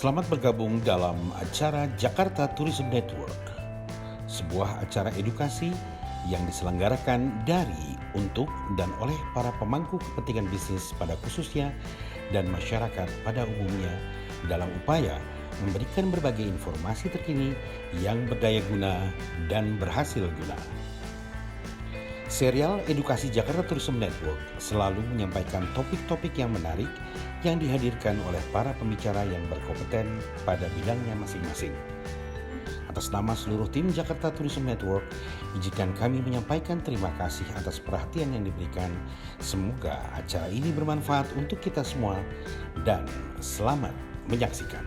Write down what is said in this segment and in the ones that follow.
Selamat bergabung dalam acara Jakarta Tourism Network, sebuah acara edukasi yang diselenggarakan dari, untuk, dan oleh para pemangku kepentingan bisnis pada khususnya dan masyarakat pada umumnya dalam upaya memberikan berbagai informasi terkini yang berdaya guna dan berhasil guna. Serial Edukasi Jakarta Tourism Network selalu menyampaikan topik-topik yang menarik yang dihadirkan oleh para pembicara yang berkompeten pada bidangnya masing-masing. Atas nama seluruh tim Jakarta Tourism Network, izinkan kami menyampaikan terima kasih atas perhatian yang diberikan. Semoga acara ini bermanfaat untuk kita semua dan selamat menyaksikan.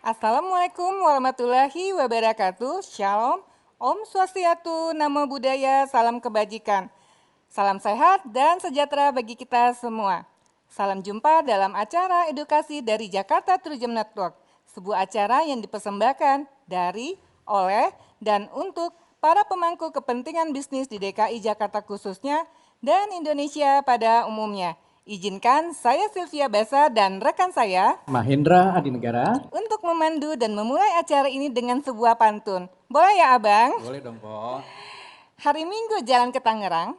Assalamualaikum warahmatullahi wabarakatuh. Shalom, Om Swastiastu, Namo Buddhaya, salam kebajikan. Salam sehat dan sejahtera bagi kita semua. Salam jumpa dalam acara edukasi dari Jakarta Tourism Network, sebuah acara yang dipersembahkan dari, oleh, dan untuk para pemangku kepentingan bisnis di DKI Jakarta khususnya dan Indonesia pada umumnya. Izinkan saya Sylvia Basa dan rekan saya Mahendra Adinegara untuk memandu dan memulai acara ini dengan sebuah pantun. Boleh ya Abang? boleh dong Po. Hari Minggu jalan ke Tangerang,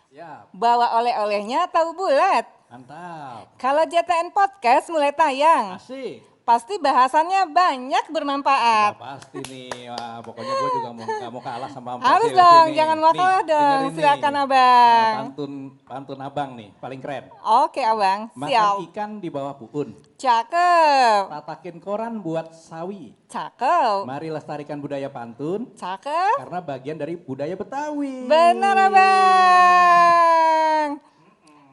Siap, bawa oleh-olehnya tahu bulat. mantap, Kalau JTN Podcast mulai tayang, asik. pasti bahasannya banyak bermanfaat. Udah pasti nih, wah, pokoknya gue juga gak mau kalah sama Pak Harus Sil dong, sini. jangan mau Nih, kalah dong. dengerin nih. Silakan Abang. Pantun abang nih, paling keren. Oke Abang, Makan siap. ikan di bawah puun, Cakep, tatakin koran buat sawi. cakep, Mari lestarikan budaya pantun, cakep. karena bagian dari budaya Betawi. Benar Abang.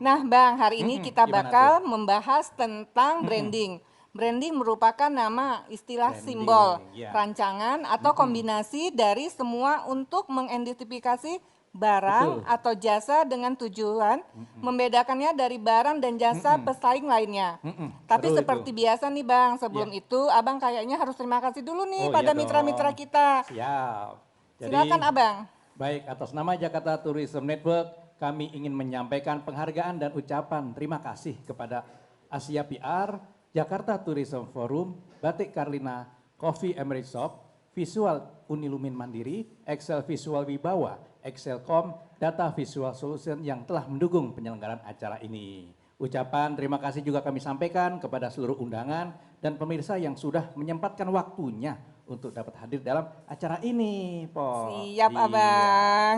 Nah Bang, hari ini kita Gimana bakal membahas tentang branding. Branding merupakan nama istilah Branding, simbol, ya. rancangan atau kombinasi dari semua untuk mengidentifikasi barang Betul. atau jasa dengan tujuan membedakannya dari barang dan jasa pesaing lainnya. Tapi Seru seperti itu. biasa nih Bang, sebelum itu Abang kayaknya harus terima kasih dulu nih Oh, pada iya mitra-mitra dong. kita. Siap. Silakan Abang. Baik, atas nama Jakarta Tourism Network, kami ingin menyampaikan penghargaan dan ucapan terima kasih kepada Asia PR, Jakarta Tourism Forum, Batik Carlina, Coffee Emirates Shop, Visual Unilumin Mandiri, Excel Visual Wibawa, Excelcom, Data Visual Solution yang telah mendukung penyelenggaraan acara ini. Ucapan terima kasih juga kami sampaikan kepada seluruh undangan dan pemirsa yang sudah menyempatkan waktunya untuk dapat hadir dalam acara ini, Po. Siap Iya. Abang.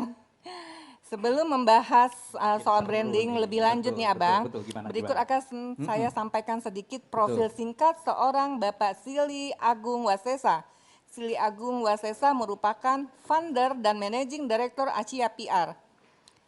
Sebelum membahas soal seru branding nih. lebih lanjut Betul, nih Abang, betul. Gimana, berikut gimana? akan saya sampaikan sedikit profil singkat seorang Bapak Silly Agung Wasesa. Silly Agung Wasesa merupakan founder dan managing director Asia PR.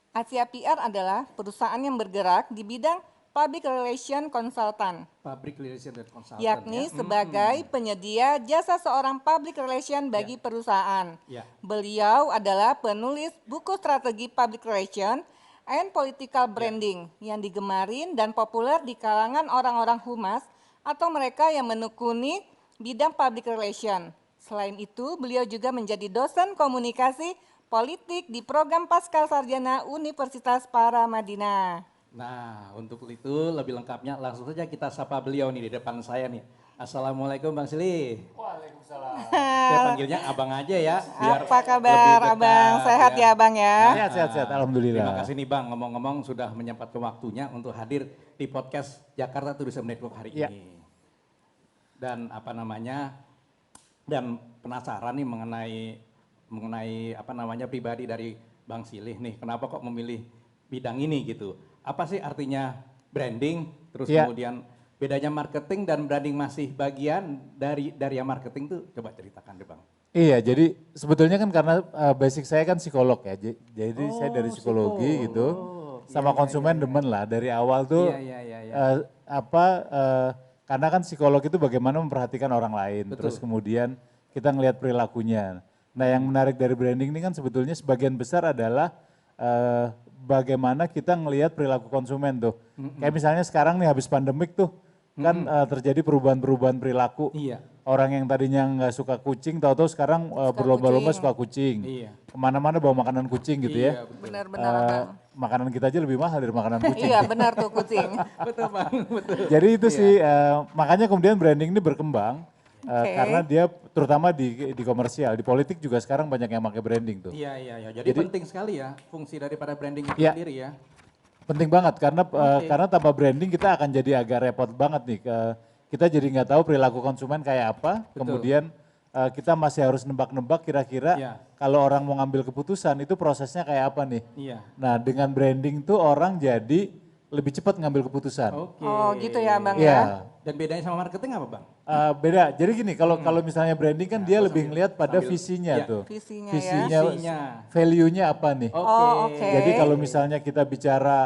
Asia PR adalah perusahaan yang bergerak di bidang public relation consultant, Public Relation dan Consultant, yakni ya. sebagai penyedia jasa seorang public relation bagi perusahaan. Ya. Beliau adalah penulis buku strategi public relation and political branding yang digemarin dan populer di kalangan orang-orang humas atau mereka yang menekuni bidang public relation. Selain itu, beliau juga menjadi dosen komunikasi politik di program Pasca Sarjana Universitas Paramadina. Nah, untuk itu lebih lengkapnya langsung saja kita sapa beliau nih di depan saya nih. Assalamualaikum Bang Sili. Waalaikumsalam. Saya panggilnya Abang aja ya. Biar Apa lebih kabar dekat, Abang? Sehat ya Abang ya? Sehat, alhamdulillah. Terima kasih nih Bang, ngomong-ngomong sudah menyempatkan waktunya untuk hadir di podcast Jakarta Tourism Network hari Ya. ini. Dan apa namanya, dan penasaran nih mengenai apa namanya pribadi dari Bang Silih nih, kenapa kok memilih bidang ini gitu. Apa sih artinya branding, terus Ya. kemudian bedanya marketing dan branding masih bagian dari yang marketing tuh, coba ceritakan deh Bang. Iya, jadi sebetulnya kan karena basic saya kan psikolog ya, jadi saya dari psikologi gitu, sama konsumen demen lah dari awal tuh Iya. karena kan psikolog itu bagaimana memperhatikan orang lain, Betul. terus kemudian kita ngelihat perilakunya. Nah yang menarik dari branding ini kan sebetulnya sebagian besar adalah bagaimana kita ngelihat perilaku konsumen tuh. Kayak misalnya sekarang nih habis pandemik tuh, kan terjadi perubahan-perubahan perilaku. Iya. Orang yang tadinya nggak suka kucing, tahu-tahu sekarang berlomba-lomba suka kucing. Iya. Kemana-mana bawa makanan kucing gitu ya. Iya, betul. Benar-benar Bang. Makanan kita aja lebih mahal dari makanan kucing. Iya benar tuh kucing. Betul Bang, betul. Jadi itu sih, makanya kemudian branding ini berkembang. Oke. Karena dia terutama di komersial, di politik juga sekarang banyak yang pakai branding tuh. Iya, iya, iya. Jadi penting sekali ya fungsi daripada branding itu Iya. sendiri ya. Penting banget karena tanpa branding kita akan jadi agak repot banget nih. Kita jadi nggak tahu perilaku konsumen kayak apa, Betul. kemudian kita masih harus nebak-nebak kira-kira Iya. kalau orang mau ngambil keputusan itu prosesnya kayak apa nih. Iya. Nah dengan branding tuh orang jadi lebih cepat ngambil keputusan. Oke. Oh gitu ya Bang Iya. ya. Dan bedanya sama marketing apa Bang? Beda. Jadi gini, kalau misalnya branding kan dia lebih ngelihat pada visinya ya. tuh. Visinya ya. Visinya. Value-nya apa nih. Oke. Oh, oke. Jadi kalau misalnya kita bicara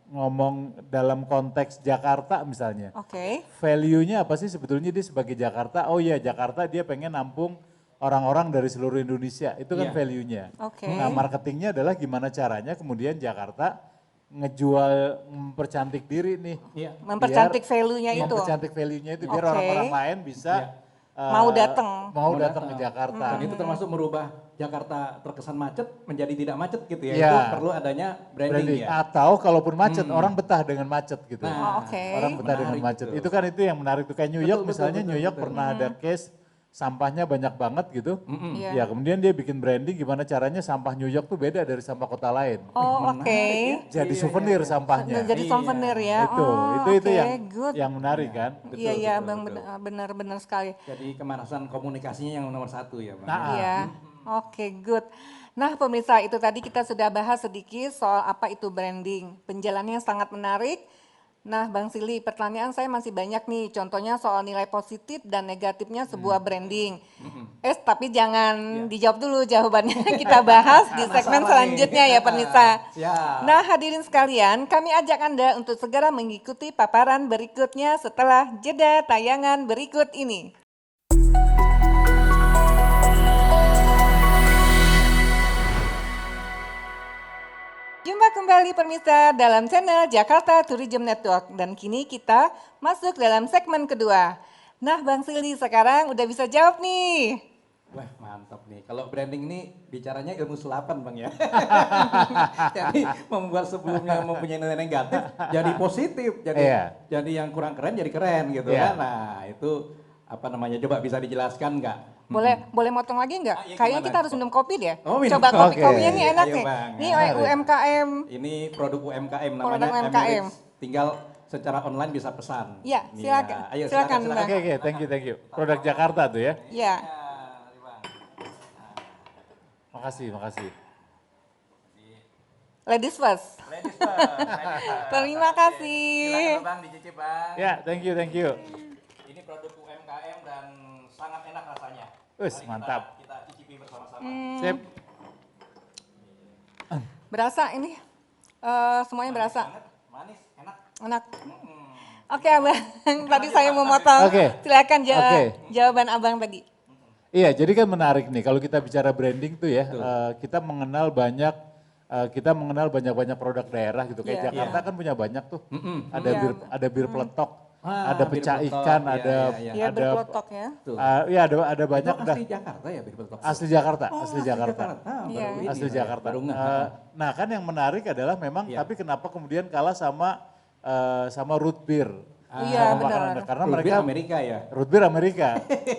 ngomong dalam konteks Jakarta misalnya, Oke. value-nya apa sih sebetulnya dia sebagai Jakarta? Oh iya, Jakarta dia pengen nampung orang-orang dari seluruh Indonesia. Itu kan Iya. value-nya. Oke. Nah, marketingnya adalah gimana caranya kemudian Jakarta ngejual, mempercantik diri nih. Iya. Mempercantik value-nya itu. Mempercantik value-nya itu biar Oke. orang-orang lain bisa Mau datang. mau datang ke Jakarta. Dan itu termasuk merubah Jakarta terkesan macet menjadi tidak macet gitu ya. Iya. Itu perlu adanya branding ya. Atau kalaupun macet, orang betah dengan macet gitu. Oh, oke. Orang betah dengan Menarik macet. tuh. Itu kan itu yang menarik tuh. Kayak New York Betul, misalnya, betul, New York betul. pernah ada case sampahnya banyak banget gitu. Iya. Ya kemudian dia bikin branding gimana caranya sampah New York tuh beda dari sampah kota lain. Oh oke. Jadi souvenir sampahnya. Jadi souvenir ya. Itu, Oh, itu oke, yang good. yang menarik kan. Iya iya betul, Bang betul. benar-benar sekali. Jadi kemanasan komunikasinya yang nomor satu ya Bang. Nah, Iya. Oke, good. Nah, pemirsa, itu tadi kita sudah bahas sedikit soal apa itu branding. Penjelasannya sangat menarik. Nah, Bang Sili, pertanyaan saya masih banyak nih. Contohnya soal nilai positif dan negatifnya sebuah branding. Tapi jangan dijawab dulu jawabannya. Kita bahas di segmen Penasaran selanjutnya nih. ya, pemirsa. Siap. Nah, hadirin sekalian, kami ajak Anda untuk segera mengikuti paparan berikutnya setelah jeda tayangan berikut ini. Jumpa kembali pemirsa dalam channel Jakarta Tourism Network dan kini kita masuk dalam segmen kedua. Nah Bang Sili sekarang udah bisa jawab nih. Wah mantap nih. Kalau branding ini bicaranya ilmu sulapan Bang ya. Jadi membuat sebelumnya mempunyai nilai negatif jadi positif. Jadi Iya. jadi yang kurang keren jadi keren gitu Iya. kan. Nah itu apa namanya coba bisa dijelaskan nggak? Boleh motong lagi nggak? iya, Kayaknya gimana? kita harus minum kopi deh. Oh, minum Coba kopi. kopinya nih enak Ayo, nih. Bang. Nih Menarik. UMKM. Ini produk UMKM Produk namanya UMKM. Emirates. Tinggal secara online bisa pesan. Iya, silakan. Ayo Silakan, Bang. Oke, thank you. Produk Jakarta tuh ya. Ya, Makasih. ladies first. Terima kasih. Silakan Bang dicicip Bang. Ya, thank you. Ini produk UMKM dan sangat enak rasanya. Wes, Mari mantap. Kita cicipi bersama-sama. Sip. Berasa ini semuanya berasa Manis, enak. enak. Oke Abang, tadi saya mau motong. Oke. Silakan Oke. jawaban Abang tadi. Iya, jadi kan menarik nih kalau kita bicara branding tuh ya, kita mengenal banyak produk daerah gitu. Kayak Iya. Jakarta kan punya banyak tuh. Iya. Ada bir peletok, Ah, ada bir pecah peletok, ikan, iya, ada iya, Iya ada berkelotok ya. Tuh. iya ada banyak Itu dah. asli Jakarta ya bir peletok? Asli Jakarta, Oh, asli Jakarta. Iya. Baru ini Asli saya Jakarta. Baru ngeh. Nah, kan yang menarik adalah memang Iya. tapi kenapa kemudian kalah sama root beer. Iya, Sama benar. makanan. Karena Root mereka beer Amerika ya? root beer Amerika.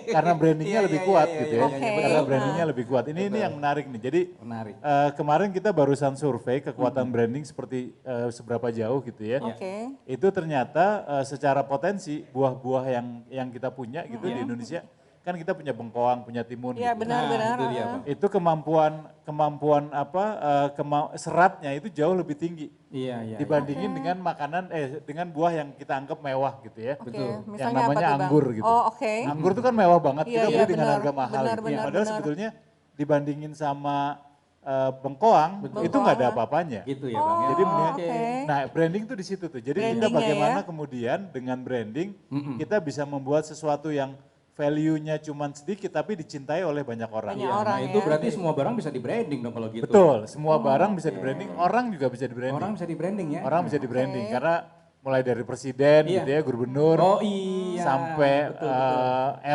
Karena brandingnya Iya, lebih iya, kuat iya, gitu iya, ya. iya, iya, Karena betul. brandingnya lebih kuat. Ini yang menarik nih. Jadi Menarik. kemarin kita barusan survei kekuatan branding seperti seberapa jauh gitu ya. Oke. Itu ternyata secara potensi buah-buah yang kita punya gitu di Indonesia, kan kita punya bengkoang, punya timun Iya gitu. benar-benar. itu dia, Bang. Itu kemampuan seratnya itu jauh lebih tinggi Iya. dibandingin dengan buah yang kita anggap mewah gitu ya. Oke, Betul. misalnya Yang apa namanya tuh, Bang? anggur gitu. Oh, oke. Anggur itu kan mewah banget, Iya, kita iya, beli dengan benar. harga mahal Benar, gitu. benar, Padahal benar. sebetulnya dibandingin sama Bengkoang, Betul. itu nggak ada apa-apanya. Gitu ya Bang ya. Jadi mendingan- Oke. Nah, branding tuh di situ tuh. Jadi kita Brandingnya bagaimana ya. kemudian dengan branding kita bisa membuat sesuatu yang value-nya cuma sedikit tapi dicintai oleh banyak orang. Banyak Iya, orang nah itu ya. berarti semua barang bisa di branding dong kalau gitu. Betul, semua barang bisa di branding, orang juga bisa di branding. Orang bisa di branding ya. Orang bisa di branding karena mulai dari presiden Iya. gitu ya, gubernur Oh iya. sampai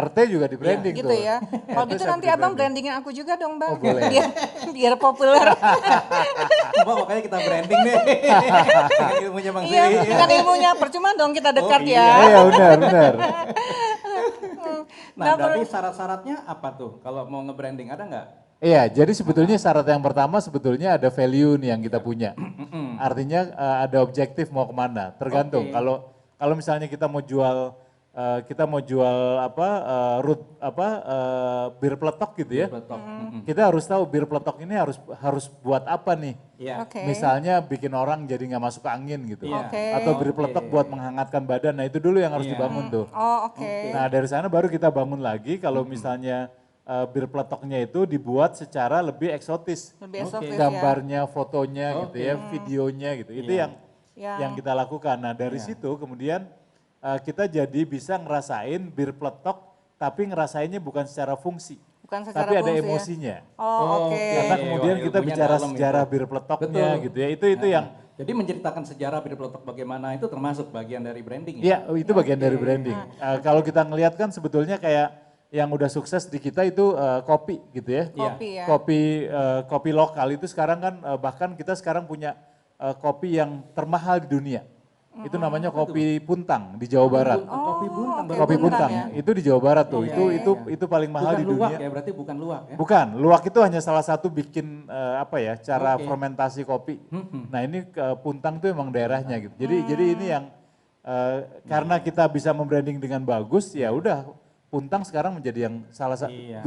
RT juga di branding Gitu tuh. ya. Kalau gitu sampai nanti di abang branding. brandingin aku juga dong bang. Oh, boleh. Biar populer. Bang makanya kita branding deh. Dengan ilmunya Bang Iya, Siri. dengan ilmunya. Percuma dong kita dekat Oh, ya. Iya benar, benar. Nah berarti syarat-syaratnya apa tuh kalau mau nge-branding ada nggak? Iya, jadi sebetulnya syarat yang pertama sebetulnya ada value nih yang kita punya. Artinya ada objektif mau kemana. Tergantung. Oke. Kalau misalnya kita mau jual bir peletok gitu ya. Betul. Kita harus tahu bir peletok ini harus buat apa nih. Iya. Oke. Misalnya bikin orang jadi nggak masuk angin gitu. Iya. Oke. Atau bir peletok buat menghangatkan badan. Nah itu dulu yang harus Iya. dibangun tuh. Oh oke. Nah dari sana baru kita bangun lagi kalau misalnya bir peletoknya itu dibuat secara lebih eksotis. Lebih eksotis ya. Gambarnya, fotonya gitu ya, videonya gitu. Itu yang kita lakukan. Nah dari situ kemudian kita jadi bisa ngerasain bir peletok tapi ngerasainnya bukan secara fungsi. Bukan secara Tapi ada fungsi ya. emosinya. Oh oke. Karena kemudian Wah, kita ilmunya bicara dalam sejarah itu. bir peletoknya Betul. gitu ya. Itu yang Jadi menceritakan sejarah bir peletok bagaimana itu termasuk bagian dari branding ya? iya itu bagian dari branding. Kalau kita ngelihat kan sebetulnya kayak yang udah sukses di kita itu kopi gitu ya. Kopi ya. Kopi lokal itu sekarang kan bahkan kita sekarang punya kopi yang termahal di dunia. Itu namanya kopi Puntang di Jawa Barat. Kopi buntang. oke. Bang. Kopi Puntang Puntang ya. itu di Jawa Barat tuh. Iya, Itu paling mahal Bukan di luwak dunia. ya, berarti bukan luwak ya? Bukan, luwak itu hanya salah satu bikin cara Oke. fermentasi kopi. Nah ini Puntang tuh emang daerahnya gitu. Jadi ini yang karena kita bisa membranding dengan bagus, ya udah Puntang sekarang menjadi yang salah satu Iya.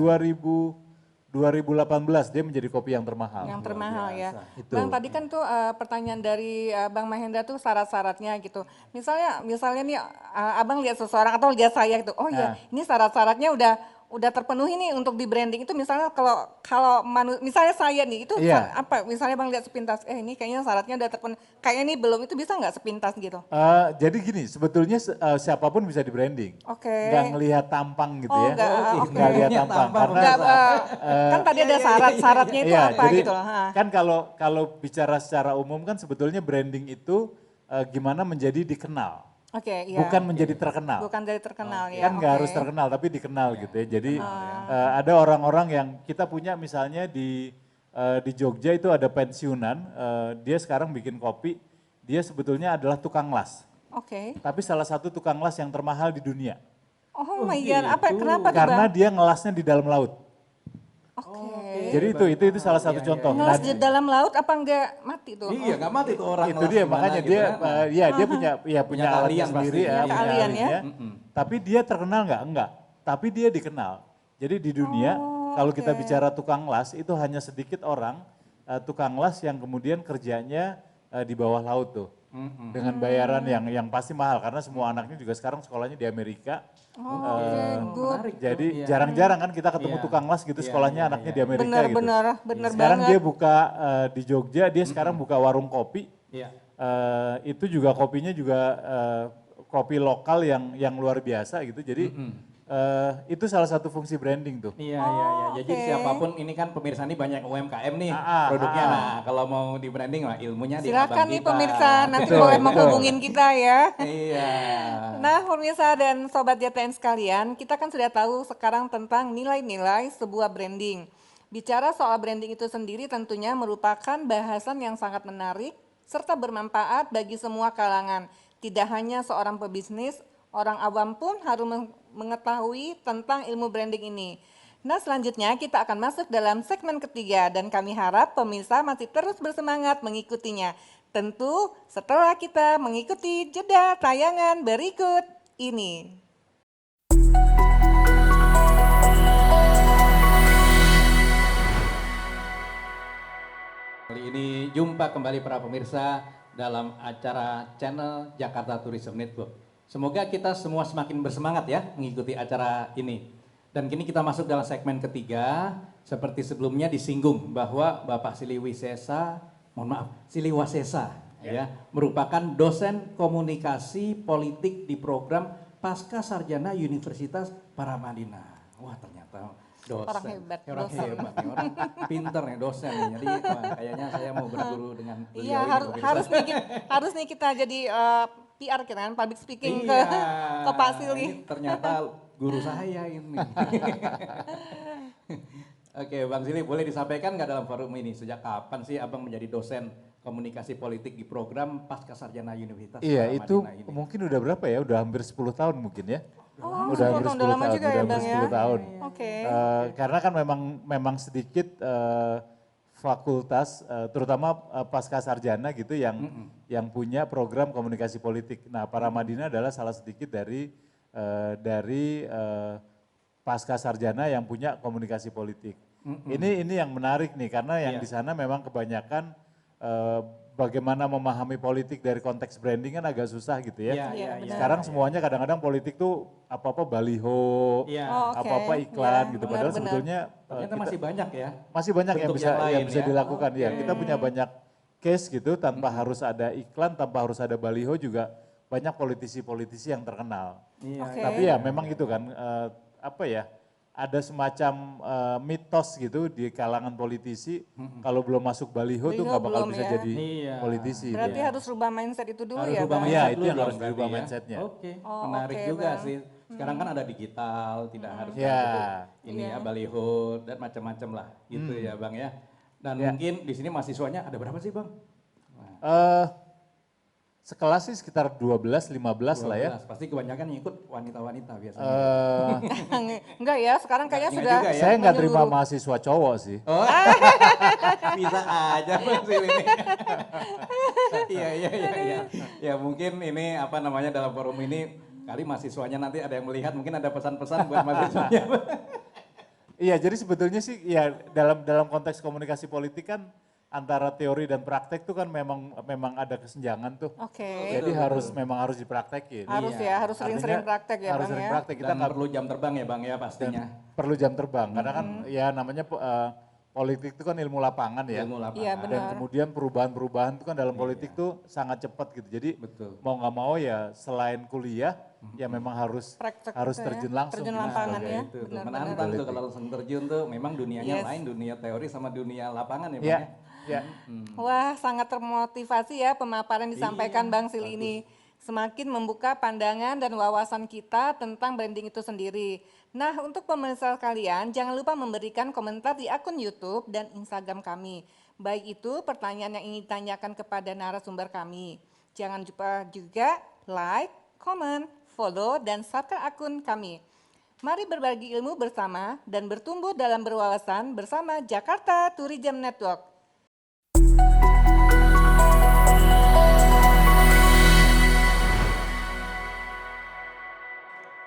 2018 dia menjadi kopi yang termahal. Yang termahal ya. Itu. Bang tadi kan tuh pertanyaan dari Bang Mahendra tuh syarat-syaratnya gitu. Misalnya nih abang lihat seseorang atau lihat saya gitu. Oh ya, ini syarat-syaratnya udah terpenuhi nih untuk di branding itu. Misalnya kalau misalnya saya nih itu Iya. apa? Misalnya bang lihat sepintas, ini kayaknya syaratnya udah terpenuhi. Kayaknya ini belum, itu bisa nggak sepintas gitu? Jadi gini, sebetulnya siapapun bisa di branding. Oke. Nggak ngelihat tampang gitu Oh, ya. nggak, oke. Nggak lihat tampang. Karena Nggak, kan tadi ada syarat-syaratnya itu iya, apa jadi gitu loh. kan kalau bicara secara umum kan sebetulnya branding itu gimana menjadi dikenal, Oke, iya. bukan menjadi terkenal. Bukan dari terkenal ya. Kan nggak oke. harus terkenal tapi dikenal gitu ya. Jadi ada orang-orang yang kita punya misalnya di Jogja itu ada pensiunan, dia sekarang bikin kopi, dia sebetulnya adalah tukang las. Oke. Tapi salah satu tukang las yang termahal di dunia. Oh my god, kenapa tuh Karena bang? dia ngelasnya di dalam laut. Oke. Jadi itu salah satu contoh. Ngelas di dalam laut apa enggak mati tuh? Iya, nggak mati tuh orang. Itu ngelas dia gimana makanya gitu dia ya. dia punya Punya alatnya keahlian sendiri pasti. ya, Punya keahlian ya. ahlinya. Tapi dia terkenal enggak, tapi dia dikenal. Jadi di dunia kalau kita bicara tukang las itu hanya sedikit orang tukang las yang kemudian kerjanya di bawah laut tuh. Dengan bayaran yang pasti mahal karena semua anaknya juga sekarang sekolahnya di Amerika. Menarik. Jadi Iya. jarang-jarang kan kita ketemu Iya. tukang las gitu Iya, sekolahnya iya, anaknya iya. di Amerika gitu. Bener Sekarang banget. dia buka di Jogja, dia sekarang buka warung kopi. Iya. Itu juga kopinya juga kopi lokal yang luar biasa gitu. Jadi itu salah satu fungsi branding tuh. Iya, iya, iya. Jadi oke. siapapun ini kan pemirsa ini banyak UMKM nih produknya. Nah, kalau mau di branding lah ilmunya di Silakan abang nih kita. pemirsa, nanti Betul, boleh betul. menghubungin kita ya. Iya. Nah pemirsa dan Sobat JTN sekalian, kita kan sudah tahu sekarang tentang nilai-nilai sebuah branding. Bicara soal branding itu sendiri tentunya merupakan bahasan yang sangat menarik serta bermanfaat bagi semua kalangan. Tidak hanya seorang pebisnis, orang awam pun harus mengetahui tentang ilmu branding ini. Nah selanjutnya kita akan masuk dalam segmen ketiga dan kami harap pemirsa masih terus bersemangat mengikutinya. Tentu setelah kita mengikuti jeda tayangan berikut ini. Kali ini jumpa kembali para pemirsa dalam acara channel Jakarta Tourism Network. Semoga kita semua semakin bersemangat ya mengikuti acara ini. Dan kini kita masuk dalam segmen ketiga. Seperti sebelumnya disinggung bahwa Bapak Siliwasesa ya, merupakan dosen komunikasi politik di program Pasca Sarjana Universitas Paramadina. Wah, ternyata dosen. Orang hebat, Orang dosen. hebat nih, orang pinter nih dosen nih. Jadi wah, kayaknya saya mau berguru dengan beliau Iya, ini, pemirsa. harus nih kita jadi PR kita kan, public speaking ke Pak Sili. Ini ternyata guru saya ini. Oke, Bang Sili, boleh disampaikan nggak dalam forum ini sejak kapan sih Abang menjadi dosen komunikasi politik di program Pasca Sarjana Universitas Iya, itu Paramadina ini? mungkin udah berapa ya? Udah hampir 10 tahun mungkin ya. Oh, Udah 10 hampir tahun, 10 udah lama tahun, juga udah ya hampir Bang ya. 10 tahun. Oke. Karena kan memang sedikit fakultas, terutama pasca sarjana gitu yang punya program komunikasi politik. Nah, Paramadina adalah salah sedikit dari pasca sarjana yang punya komunikasi politik. Ini yang menarik nih, karena yang di sana memang kebanyakan bagaimana memahami politik dari konteks branding kan agak susah gitu ya. Iya, iya. Sekarang semuanya kadang-kadang politik tuh apa-apa baliho, Iya. Oh, oke. apa-apa iklan Iya, gitu. Padahal benar-benar. sebetulnya Ternyata masih banyak ya. masih banyak yang bentuk bisa yang lain bisa ya. dilakukan ya. Kita punya banyak case gitu tanpa harus ada iklan, tanpa harus ada baliho juga banyak politisi-politisi yang terkenal. Iya. Oke. Tapi ya memang itu kan apa ya? Ada semacam mitos gitu di kalangan politisi kalau belum masuk baliho tuh Baliho nggak bakal belum bisa ya. jadi Iya. politisi. Berarti gitu. harus rubah mindset itu dulu Harus ya rubah Bang? Iya, mindset itu dulu yang dong harus berarti dirubah ya. mindsetnya. Oke, Oh, menarik oke, juga Bang. sih. Sekarang kan ada digital, tidak harus Ya. bentuk ini ya baliho dan macam-macam lah gitu ya Bang ya. Dan mungkin di sini mahasiswanya ada berapa sih Bang? Sekelas sih sekitar 12-15 lah ya. 12. Pasti kebanyakan yang ikut wanita-wanita biasanya. Enggak ya, sekarang kayaknya Enggak sudah juga ya. Saya nggak terima menyeluruh. mahasiswa cowok sih. Oh, bisa aja Bang Sili ini. Iya. Ya mungkin ini apa namanya dalam forum ini kali mahasiswanya nanti ada yang melihat mungkin ada pesan-pesan buat mahasiswanya. Iya, jadi sebetulnya sih ya dalam konteks komunikasi politik kan antara teori dan praktek tuh kan memang ada kesenjangan tuh. Oke. Jadi memang harus dipraktekin. Harus ya, harus sering-sering Artinya praktek ya harus Bang sering ya. praktek. Kita Dan nggak perlu jam terbang ya Bang ya pastinya. perlu jam terbang karena kan ya namanya politik itu kan ilmu lapangan ya. Ilmu lapangan. Iya, Dan benar. kemudian perubahan-perubahan itu kan dalam politik tuh sangat cepat gitu. Jadi Betul. mau nggak mau ya selain kuliah ya memang harus Praktek harus itu ya, terjun langsung. terjun gitu. lapangan Oke, ya. itu tuh. Benar-benar. Menantang tuh kalau langsung terjun tuh memang dunianya Yes. lain, dunia teori sama dunia lapangan ya Bang Iya, ya. iya. Wah, sangat termotivasi ya pemaparan yang disampaikan Bang Sili ini. Semakin membuka pandangan dan wawasan kita tentang branding itu sendiri. Nah, untuk pemirsa kalian, jangan lupa memberikan komentar di akun YouTube dan Instagram kami. Baik itu pertanyaan yang ingin ditanyakan kepada narasumber kami. Jangan lupa juga like, comment, follow, dan subscribe akun kami. Mari berbagi ilmu bersama dan bertumbuh dalam berwawasan bersama Jakarta Tourism Network.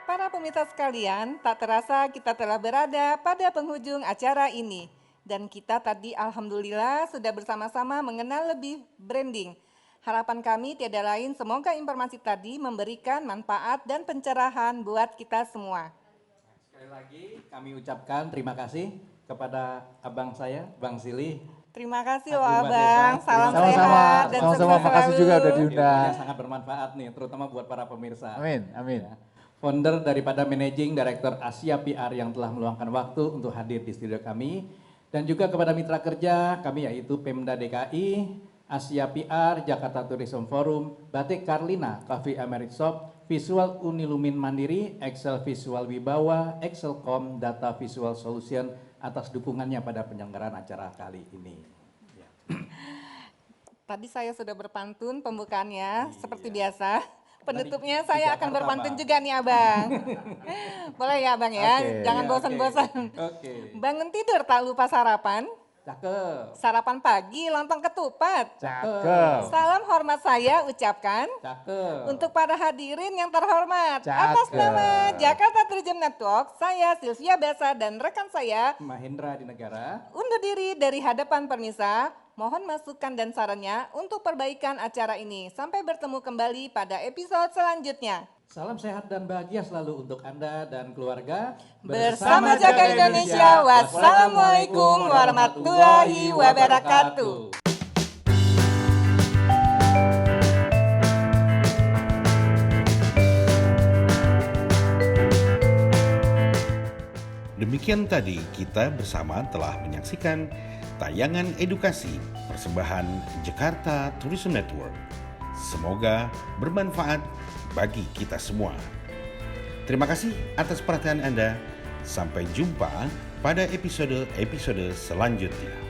Para pemirsa sekalian, tak terasa kita telah berada pada penghujung acara ini. Dan kita tadi alhamdulillah sudah bersama-sama mengenal lebih branding. Harapan kami tiada lain semoga informasi tadi memberikan manfaat dan pencerahan buat kita semua. Sekali lagi kami ucapkan terima kasih kepada abang saya, Bang Sili. Terima kasih Agung loh Mbak Abang, Desa. salam Terima kasih. sehat dan Sama-sama, sukses makasih selalu. juga udah diundang. Ilmunya sangat bermanfaat nih, terutama buat para pemirsa. Amin, amin. Ya. Founder daripada Managing Director Asia PR yang telah meluangkan waktu untuk hadir di studio kami. Dan juga kepada mitra kerja kami yaitu Pemda DKI, Asia PR, Jakarta Tourism Forum, Batik Carlina, Cafe Americ Shop, Visual Unilumin Mandiri, Excel Visual Wibawa, Excelcom Data Visual Solution atas dukungannya pada penyelenggaraan acara kali ini. Ya. Tadi saya sudah berpantun pembukaannya seperti biasa. Penutupnya saya akan Jakarta, berpantun Bang. juga nih Abang. Boleh ya Abang ya? Oke. Jangan Iya, bosan-bosan. Oke. Bangun tidur tak lupa sarapan. Cakep. Sarapan pagi lontong ketupat. Cakep. Salam hormat saya ucapkan Cakep. untuk para hadirin yang terhormat. Cakep. Atas nama Jakarta Tourism Network, saya Sylvia Besa dan rekan saya Mahendra di negara. undur diri dari hadapan permisa. Mohon masukan dan sarannya untuk perbaikan acara ini. Sampai bertemu kembali pada episode selanjutnya. Salam sehat dan bahagia selalu untuk Anda dan keluarga. Bersama Jaga Indonesia, wassalamualaikum warahmatullahi wabarakatuh. Demikian tadi kita bersama telah menyaksikan tayangan edukasi persembahan Jakarta Tourism Network. Semoga bermanfaat bagi kita semua. Terima kasih atas perhatian Anda. Sampai jumpa pada episode-episode selanjutnya.